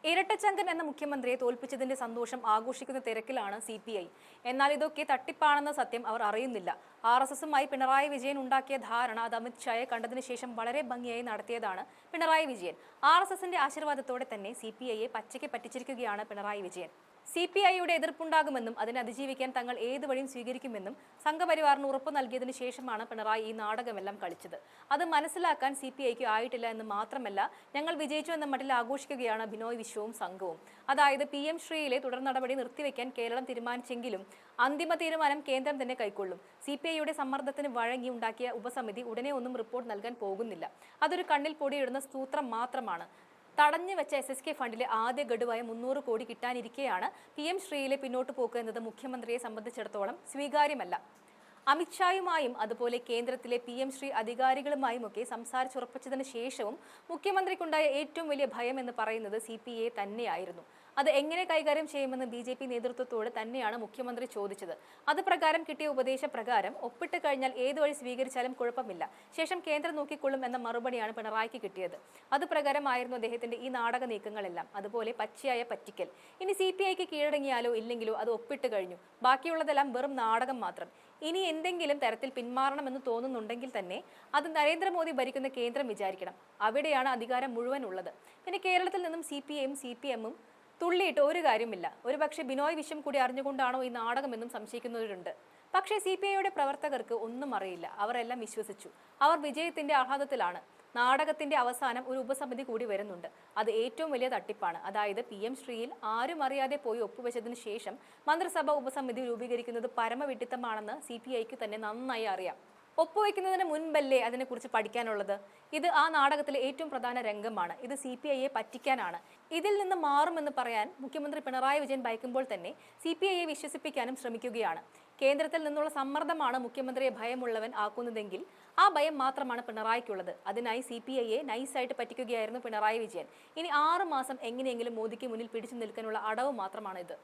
ഇരട്ടച്ചങ്കൻ എന്ന മുഖ്യമന്ത്രിയെ തോൽപ്പിച്ചതിന്റെ സന്തോഷം ആഘോഷിക്കുന്ന തിരക്കിലാണ് CPI. എന്നാൽ ഇതൊക്കെ തട്ടിപ്പാണെന്ന സത്യം അവർ അറിയുന്നില്ല. RSSുമായി പിണറായി വിജയൻ ഉണ്ടാക്കിയ ധാരണ അത് അമിത് ഷായെ കണ്ടതിനു ശേഷം വളരെ ഭംഗിയായി നടത്തിയതാണ് പിണറായി വിജയൻ. RSSന്റെ ആശീർവാദത്തോടെ തന്നെ CPIയെ പച്ചയ്ക്ക് പറ്റിച്ചിരിക്കുകയാണ് പിണറായി വിജയൻ. CPIയുടെ എതിർപ്പുണ്ടാകുമെന്നും അതിനെ അതിജീവിക്കാൻ തങ്ങൾ ഏത് വഴിയും സ്വീകരിക്കുമെന്നും സംഘപരിവാറിന് ഉറപ്പു നൽകിയതിനു ശേഷമാണ് പിണറായി ഈ നാടകമെല്ലാം കളിച്ചത്. അത് മനസ്സിലാക്കാൻ CPIക്ക് ആയിട്ടില്ല എന്ന് മാത്രമല്ല, ഞങ്ങൾ വിജയിച്ചു എന്ന മട്ടിൽ ആഘോഷിക്കുകയാണ് ബിനോയ് വിശ്വവും സംഘവും. അതായത് PM ശ്രീയിലെ തുടർ നടപടി നിർത്തിവെക്കാൻ കേരളം തീരുമാനിച്ചെങ്കിലും അന്തിമ തീരുമാനം കേന്ദ്രം തന്നെ കൈക്കൊള്ളും. CPIയുടെ സമ്മർദ്ദത്തിന് വഴങ്ങി ഉണ്ടാക്കിയ ഉപസമിതി ഉടനെ ഒന്നും റിപ്പോർട്ട് നൽകാൻ പോകുന്നില്ല. അതൊരു കണ്ണിൽ പൊടിയിടുന്ന സൂത്രം മാത്രമാണ്. തടഞ്ഞു വെച്ച SSK ഫണ്ടിലെ ആദ്യ ഗഡുവായ 300 കോടി കിട്ടാനിരിക്കെയാണ് PM ശ്രീയിലെ പിന്നോട്ട് പോക്ക് എന്നത് മുഖ്യമന്ത്രിയെ സംബന്ധിച്ചിടത്തോളം സ്വീകാര്യമല്ല. അമിത്ഷായുമായും അതുപോലെ കേന്ദ്രത്തിലെ PM ശ്രീ അധികാരികളുമായും ഒക്കെ സംസാരിച്ചുറപ്പിച്ചതിന് ശേഷവും മുഖ്യമന്ത്രിക്കുണ്ടായ ഏറ്റവും വലിയ ഭയം എന്ന് പറയുന്നത് CPI തന്നെയായിരുന്നു. അത് എങ്ങനെ കൈകാര്യം ചെയ്യുമെന്ന് BJP നേതൃത്വത്തോട് തന്നെയാണ് മുഖ്യമന്ത്രി ചോദിച്ചത്. അത് പ്രകാരം കിട്ടിയ ഉപദേശപ്രകാരം ഒപ്പിട്ട് കഴിഞ്ഞാൽ ഏത് വഴി സ്വീകരിച്ചാലും കുഴപ്പമില്ല, ശേഷം കേന്ദ്രം നോക്കിക്കൊള്ളും എന്ന മറുപടിയാണ് പിണറായിക്ക് കിട്ടിയത്. അത് പ്രകാരമായിരുന്നു അദ്ദേഹത്തിന്റെ ഈ നാടക നീക്കങ്ങളെല്ലാം. അതുപോലെ പച്ചയായ പറ്റിക്കൽ. ഇനി CPIക്ക് കീഴടങ്ങിയാലോ ഇല്ലെങ്കിലോ അത് ഒപ്പിട്ട് കഴിഞ്ഞു, ബാക്കിയുള്ളതെല്ലാം വെറും നാടകം മാത്രം. ഇനി എന്തെങ്കിലും തരത്തിൽ പിന്മാറണമെന്ന് തോന്നുന്നുണ്ടെങ്കിൽ തന്നെ അത് നരേന്ദ്രമോദി ഭരിക്കുന്ന കേന്ദ്രം വിചാരിക്കണം. അവിടെയാണ് അധികാരം മുഴുവൻ ഉള്ളത്. പിന്നെ കേരളത്തിൽ നിന്നും CPIയും CPMും തുള്ളിയിട്ട് ഒരു കാര്യമില്ല. ഒരുപക്ഷെ ബിനോയ് വിശ്വം കൂടി അറിഞ്ഞുകൊണ്ടാണോ ഈ നാടകമെന്നും സംശയിക്കുന്നവരുണ്ട്. പക്ഷേ CPIയുടെ പ്രവർത്തകർക്ക് ഒന്നും അറിയില്ല. അവർ എല്ലാം വിശ്വസിച്ചു. അവർ വിജയത്തിന്റെ ആഹ്ലാദത്തിലാണ്. നാടകത്തിന്റെ അവസാനം ഒരു ഉപസമിതി കൂടി വരുന്നുണ്ട്. അത് ഏറ്റവും വലിയ തട്ടിപ്പാണ്. അതായത് PM ശ്രീയിൽ ആരും അറിയാതെ പോയി ഒപ്പുവെച്ചതിന് ശേഷം മന്ത്രിസഭ ഉപസമിതി രൂപീകരിക്കുന്നത് പരമവിഡിത്തമാണെന്ന് CPIക്ക് തന്നെ നന്നായി അറിയാം. ഒപ്പുവെക്കുന്നതിന് മുൻപല്ലേ അതിനെക്കുറിച്ച് പഠിക്കാനുള്ളത്? ഇത് ആ നാടകത്തിലെ ഏറ്റവും പ്രധാന രംഗമാണ്. ഇത് CPIയെ പറ്റിക്കാനാണ്. ഇതിൽ നിന്ന് മാറുമെന്ന് പറയാൻ മുഖ്യമന്ത്രി പിണറായി വിജയൻ ഭയക്കുമ്പോൾ തന്നെ CPIയെ വിശ്വസിപ്പിക്കാനും ശ്രമിക്കുകയാണ്. കേന്ദ്രത്തിൽ നിന്നുള്ള സമ്മർദ്ദമാണ് മുഖ്യമന്ത്രിയെ ഭയമുള്ളവൻ ആക്കുന്നതെങ്കിൽ ആ ഭയം മാത്രമാണ് പിണറായിക്കുള്ളത്. അതിനായി CPIയെ നൈസായിട്ട് പറ്റിക്കുകയായിരുന്നു പിണറായി വിജയൻ. ഇനി 6 മാസം എങ്ങനെയെങ്കിലും മോദിക്ക് മുന്നിൽ പിടിച്ചു നിൽക്കാനുള്ള അടവ് മാത്രമാണ് ഇത്.